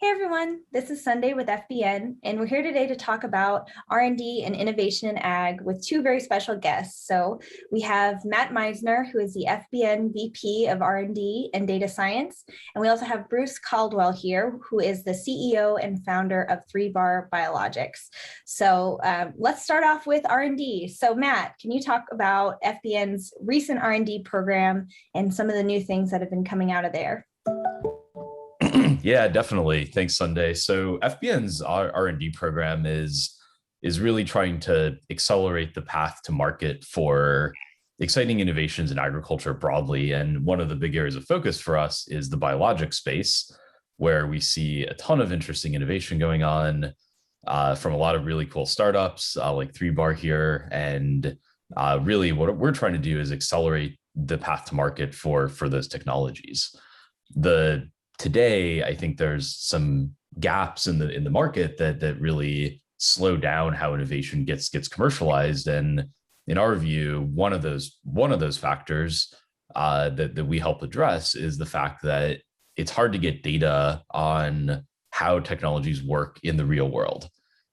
Hey everyone, this is Sunday with FBN, and we're here today to talk about R&D and innovation in ag with two very special guests. So we have Matt Meisner, who is the FBN VP of R&D and Data Science, and we also have Bruce Caldwell here, who is the CEO and founder of 3Bar Biologics. So let's start off with R&D. So Matt, can you talk about FBN's recent R&D program and some of the new things that have been coming out of there? Yeah, definitely. Thanks, Sunday. So FBN's R&D program is really trying to accelerate the path to market for exciting innovations in agriculture broadly. And one of the big areas of focus for us is the biologic space, where we see a ton of interesting innovation going on from a lot of really cool startups like 3Bar here. And really what we're trying to do is accelerate the path to market for those technologies. Today, I think there's some gaps in the market that really slow down how innovation gets commercialized. And in our view, one of those factors that we help address is the fact that it's hard to get data on how technologies work in the real world,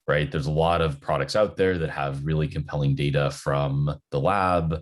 right? There's a lot of products out there that have really compelling data from the lab,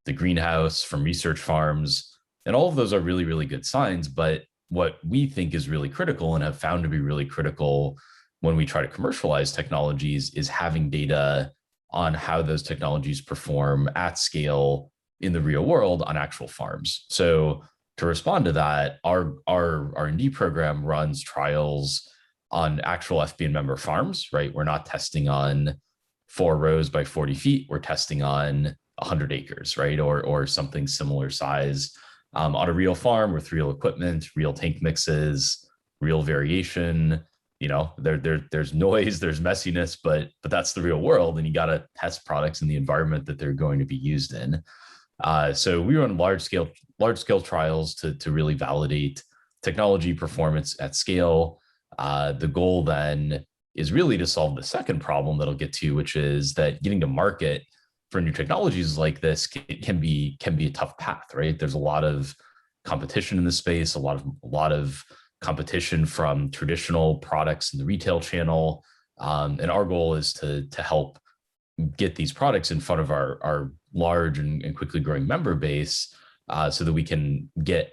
the greenhouse, from research farms, and all of those are really, really good signs. But what we think is really critical and have found to be really critical when we try to commercialize technologies is having data on how those technologies perform at scale in the real world on actual farms. So to respond to that, our R&D program runs trials on actual FBN member farms, right? We're not testing on 4 rows by 40 feet. We're testing on 100 acres, right? Or something similar size. On a real farm with real equipment, real tank mixes, real variation. There's noise, there's messiness, but that's the real world, and you got to test products in the environment that they're going to be used in. So we run large scale trials to really validate technology performance at scale. The goal then is really to solve the second problem that I'll get to, which is that getting to market for new technologies like this can be a tough path, right? There's a lot of competition in the space, a lot of competition from traditional products in the retail channel, and our goal is to help get these products in front of our large and quickly growing member base, so that we can get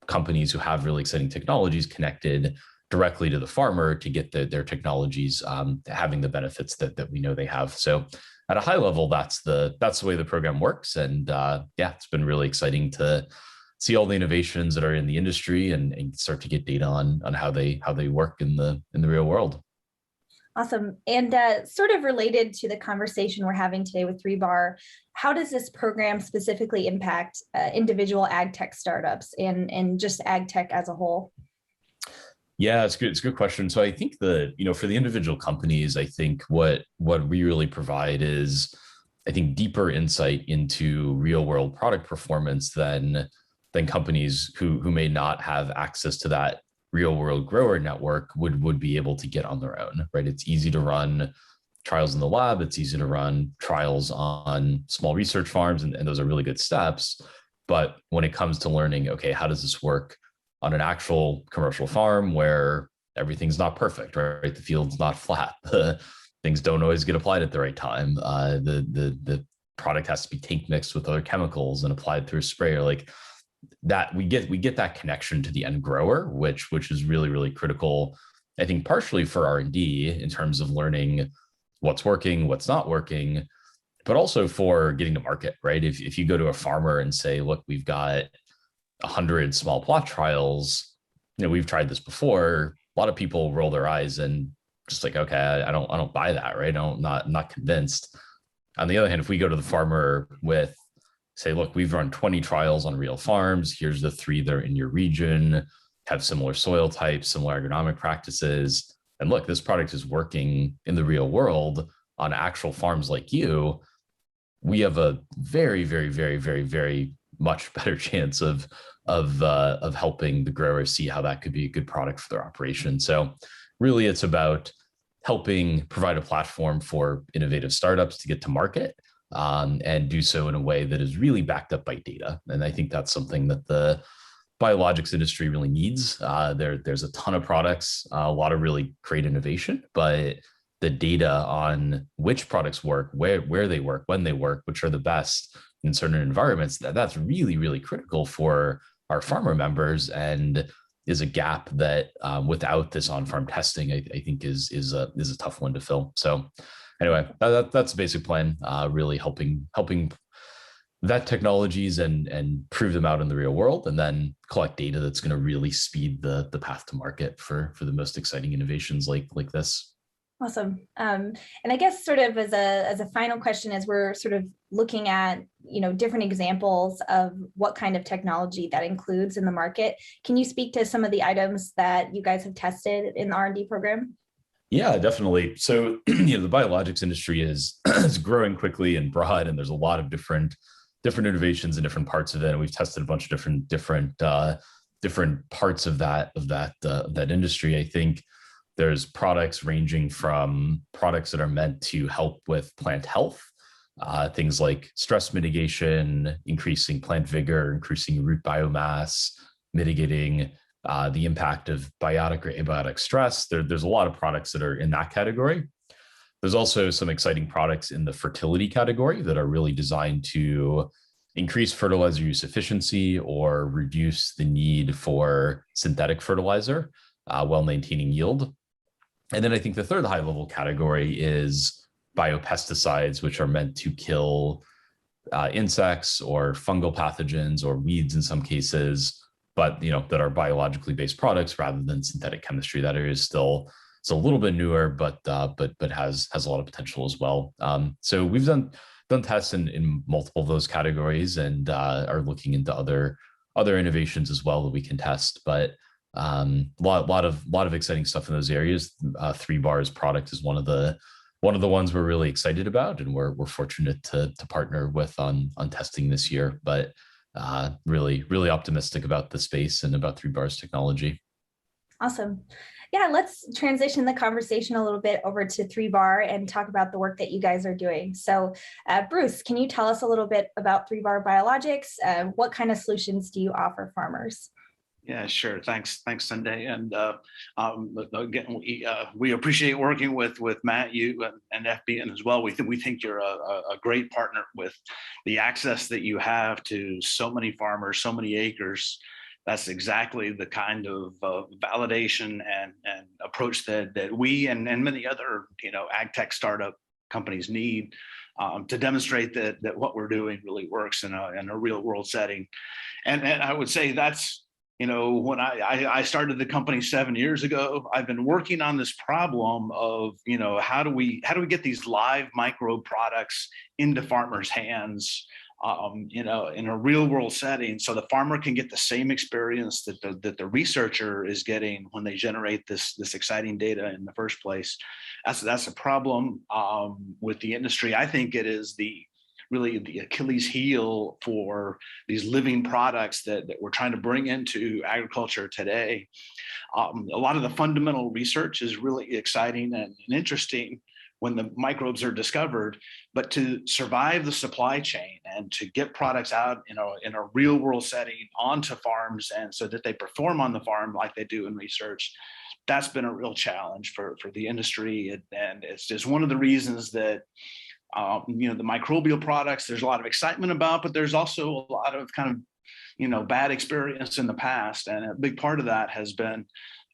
companies who have really exciting technologies connected directly to the farmer to get their technologies having the benefits that we know they have. So at a high level, that's the way the program works. And it's been really exciting to see all the innovations that are in the industry and start to get data on how they work in the real world. Awesome. And sort of related to the conversation we're having today with 3Bar, how does this program specifically impact individual ag tech startups and just ag tech as a whole? Yeah, it's good. It's a good question. So I think for the individual companies, I think what we really provide is, I think, deeper insight into real world product performance than companies who may not have access to that real world grower network would be able to get on their own, right? It's easy to run trials in the lab. It's easy to run trials on small research farms, and those are really good steps. But when it comes to learning, okay, how does this work on an actual commercial farm where everything's not perfect, right? The field's not flat. Things don't always get applied at the right time. The product has to be tank mixed with other chemicals and applied through a sprayer. Like that, we get that connection to the end grower, which is really, really critical. I think partially for R&D in terms of learning what's working, what's not working, but also for getting to market, right? If you go to a farmer and say, look, we've got 100 small plot trials, we've tried this before, a lot of people roll their eyes and just like, okay, I don't buy that, right? I'm not convinced. On the other hand, if we go to the farmer with, say, look, we've run 20 trials on real farms, here's the 3 that are in your region, have similar soil types, similar agronomic practices, and look, this product is working in the real world on actual farms like you, we have a very, very, very, very, very much better chance of helping the growers see how that could be a good product for their operation. So really, it's about helping provide a platform for innovative startups to get to market, and do so in a way that is really backed up by data. And I think that's something that the biologics industry really needs. There's a ton of products, a lot of really great innovation, but the data on which products work, where they work, when they work, which are the best in certain environments, that's really, really critical for our farmer members, and is a gap that without this on-farm testing, I think is a tough one to fill. So anyway, that's the basic plan. Really helping vet technologies and prove them out in the real world, and then collect data that's going to really speed the path to market for the most exciting innovations like this. Awesome. And I guess sort of as a final question, as we're sort of looking at, different examples of what kind of technology that includes in the market, can you speak to some of the items that you guys have tested in the R&D program? Yeah, definitely. So, the biologics industry is growing quickly and broad, and there's a lot of different innovations in different parts of it. And we've tested a bunch of different parts of that industry. I think there's products ranging from products that are meant to help with plant health, things like stress mitigation, increasing plant vigor, increasing root biomass, mitigating the impact of biotic or abiotic stress. There's a lot of products that are in that category. There's also some exciting products in the fertility category that are really designed to increase fertilizer use efficiency or reduce the need for synthetic fertilizer while maintaining yield. And then I think the third high level category is biopesticides, which are meant to kill insects or fungal pathogens or weeds in some cases, but that are biologically based products rather than synthetic chemistry. That area is still, it's a little bit newer, but has a lot of potential as well. So we've done tests in multiple of those categories, and are looking into other innovations as well that we can test. But lot of exciting stuff in those areas. 3Bar's product is one of the ones we're really excited about, and we're fortunate to partner with on testing this year. But really optimistic about the space and about 3Bar's technology. Awesome. Yeah, let's transition the conversation a little bit over to 3Bar and talk about the work that you guys are doing. So Bruce, can you tell us a little bit about 3Bar Biologics? What kind of solutions do you offer farmers? Yeah, sure. Thanks, Sunday. And again, we appreciate working with Matt, you, and FBN as well. We think you're a great partner with the access that you have to so many farmers, so many acres. That's exactly the kind of validation and approach that we and many other ag tech startup companies need to demonstrate that what we're doing really works in a real world setting. And I would say that's, when I started the company 7 years ago, I've been working on this problem of, how do we get these live microbe products into farmers' hands, in a real world setting, so the farmer can get the same experience that the researcher is getting when they generate this exciting data in the first place. That's a problem with the industry. I think it is really the Achilles heel for these living products that we're trying to bring into agriculture today. A lot of the fundamental research is really exciting and interesting when the microbes are discovered, but to survive the supply chain and to get products out in a real world setting onto farms, and so that they perform on the farm like they do in research, that's been a real challenge for the industry. And it's just one of the reasons that the microbial products, there's a lot of excitement about, but there's also a lot of kind of, bad experience in the past. And a big part of that has been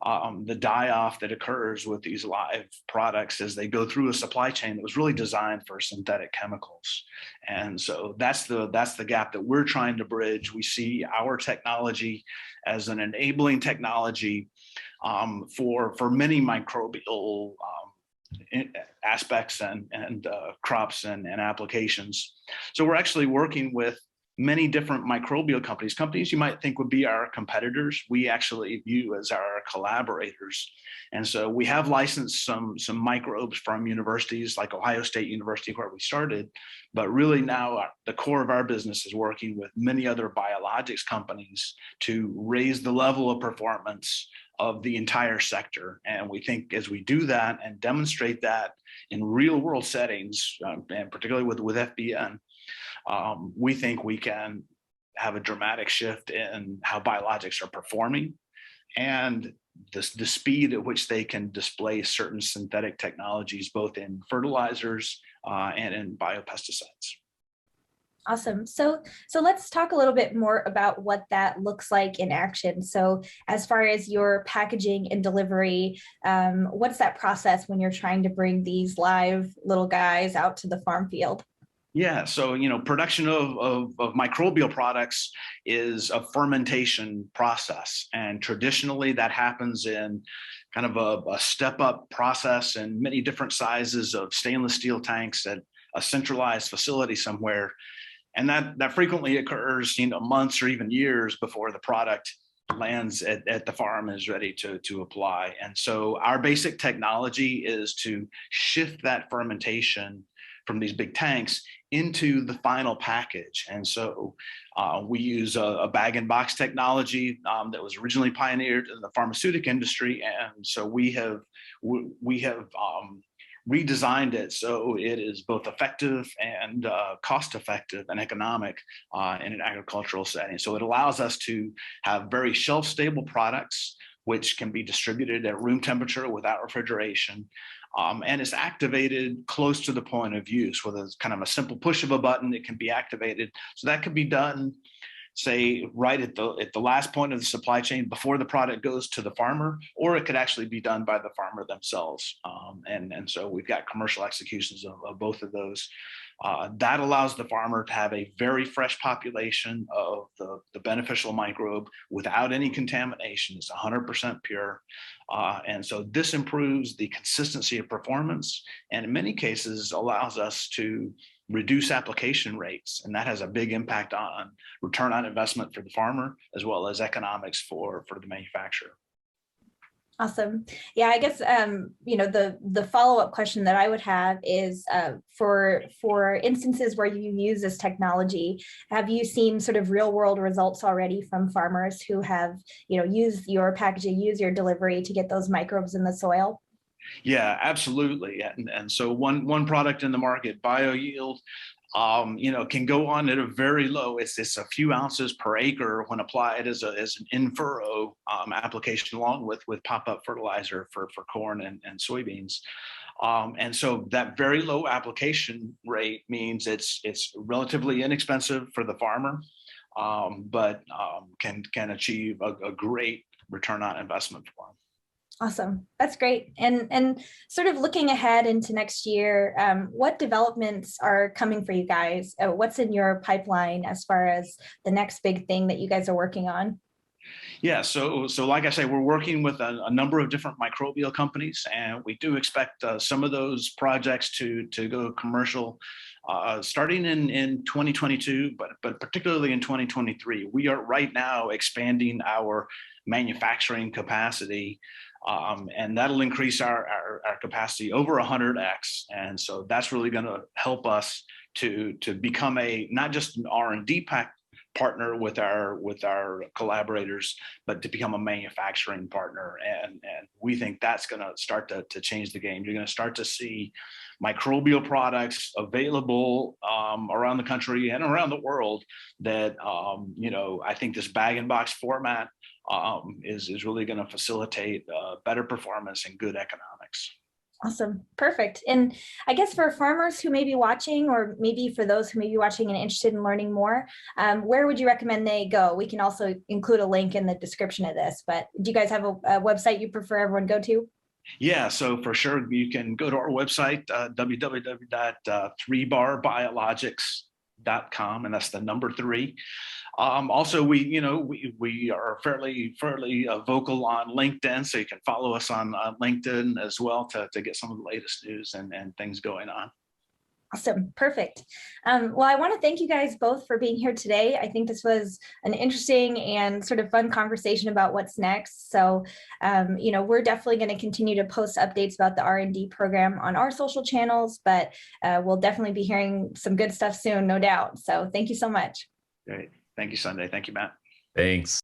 the die-off that occurs with these live products as they go through a supply chain that was really designed for synthetic chemicals. And so that's the gap that we're trying to bridge. We see our technology as an enabling technology for many microbial aspects and crops and applications. So we're actually working with many different microbial companies you might think would be our competitors. We actually view as our collaborators. And so we have licensed some microbes from universities like Ohio State University, where we started, but really now the core of our business is working with many other biologics companies to raise the level of performance of the entire sector. And we think as we do that and demonstrate that in real world settings, and particularly with FBN, we think we can have a dramatic shift in how biologics are performing and the speed at which they can display certain synthetic technologies, both in fertilizers and in biopesticides. Awesome. So let's talk a little bit more about what that looks like in action. So as far as your packaging and delivery, what's that process when you're trying to bring these live little guys out to the farm field? Yeah, so production of microbial products is a fermentation process, and traditionally that happens in kind of a step-up process in many different sizes of stainless steel tanks at a centralized facility somewhere, and that frequently occurs months or even years before the product lands at the farm and is ready to apply. And so our basic technology is to shift that fermentation from these big tanks into the final package. And so we use a bag and box technology that was originally pioneered in the pharmaceutical industry. And so we have redesigned it so it is both effective and cost effective and economic in an agricultural setting. So it allows us to have very shelf stable products which can be distributed at room temperature without refrigeration. And is activated close to the point of use, whether it's kind of a simple push of a button, it can be activated. So that could be done, say, right at the last point of the supply chain before the product goes to the farmer, or it could actually be done by the farmer themselves. And so we've got commercial executions of both of those. That allows the farmer to have a very fresh population of the beneficial microbe without any contamination. It's 100% pure. And so this improves the consistency of performance, and in many cases allows us to reduce application rates. And that has a big impact on return on investment for the farmer, as well as economics for the manufacturer. Awesome. Yeah, I guess, the follow-up question that I would have is for instances where you use this technology, have you seen sort of real world results already from farmers who have, used your packaging, use your delivery to get those microbes in the soil? Yeah, absolutely. And so one product in the market, BioYield, can go on at a very low, it's a few ounces per acre when applied as an in-furrow application, along with pop-up fertilizer for corn and soybeans. And so that very low application rate means it's relatively inexpensive for the farmer, but can achieve a great return on investment for them. Awesome. That's great. And sort of looking ahead into next year, what developments are coming for you guys? What's in your pipeline as far as the next big thing that you guys are working on? Yeah, so like I say, we're working with a number of different microbial companies, and we do expect some of those projects to go commercial starting in 2022, but particularly in 2023. We are right now expanding our manufacturing capacity, and that'll increase our capacity over 100x. And so that's really going to help us to become not just an R&D partner with our collaborators, but to become a manufacturing partner. And we think that's going to start to change the game. You're going to start to see microbial products available around the country and around the world that, I think this bag and box format is really going to facilitate better performance and good economics. Awesome. Perfect. And I guess for farmers who may be watching, or maybe for those who may be watching and interested in learning more, where would you recommend they go? We can also include a link in the description of this, but do you guys have a website you prefer everyone go to? Yeah, so for sure, you can go to our website, www.3barbiologics.com, and that's the number 3. Also, we are fairly vocal on LinkedIn, so you can follow us on LinkedIn as well to get some of the latest news and things going on. Awesome. Perfect. Well, I want to thank you guys both for being here today. I think this was an interesting and sort of fun conversation about what's next. So, we're definitely going to continue to post updates about the R&D program on our social channels, but we'll definitely be hearing some good stuff soon, no doubt. So thank you so much. Great. Thank you, Sunday. Thank you, Matt. Thanks.